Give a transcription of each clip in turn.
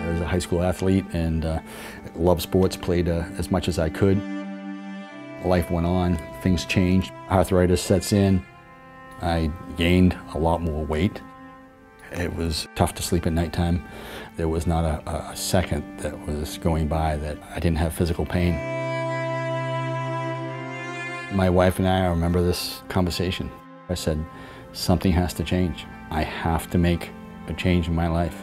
I was a high school athlete and loved sports, played as much as I could. Life went on, things changed, arthritis sets in. I gained a lot more weight. It was tough to sleep at nighttime. There was not a second that was going by that I didn't have physical pain. My wife and I remember this conversation. I said, something has to change. I have to make a change in my life.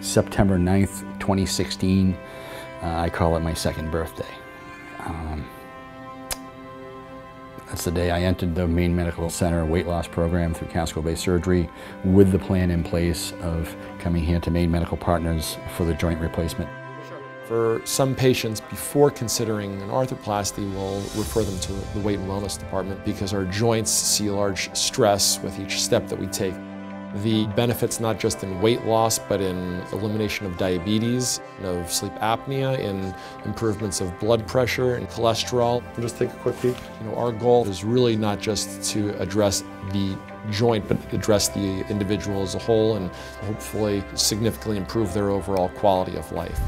September 9th, 2016, I call it my second birthday. That's the day I entered the Maine Medical Center weight loss program through Casco Bay Surgery with the plan in place of coming here to Maine Medical Partners for the joint replacement. For some patients, before considering an arthroplasty, we'll refer them to the Weight and Wellness Department because our joints see large stress with each step that we take. The benefits not just in weight loss, but in elimination of diabetes, of sleep apnea, in improvements of blood pressure and cholesterol. Just take a quick peek. Our goal is really not just to address the joint, but address the individual as a whole and hopefully significantly improve their overall quality of life.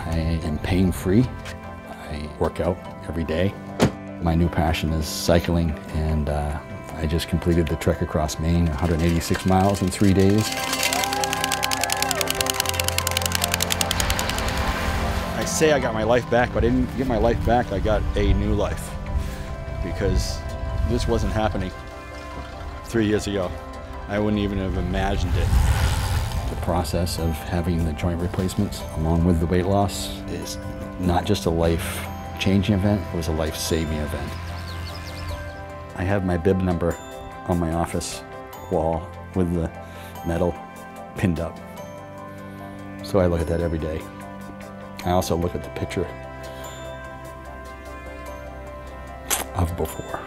I am pain-free. I work out every day. My new passion is cycling, and I just completed the trek across Maine, 186 miles in 3 days. I say I got my life back, but I didn't get my life back, I got a new life. Because this wasn't happening 3 years ago. I wouldn't even have imagined it. The process of having the joint replacements along with the weight loss is not just a life-changing event, it was a life-saving event. I have my bib number on my office wall with the medal pinned up. So I look at that every day. I also look at the picture of before.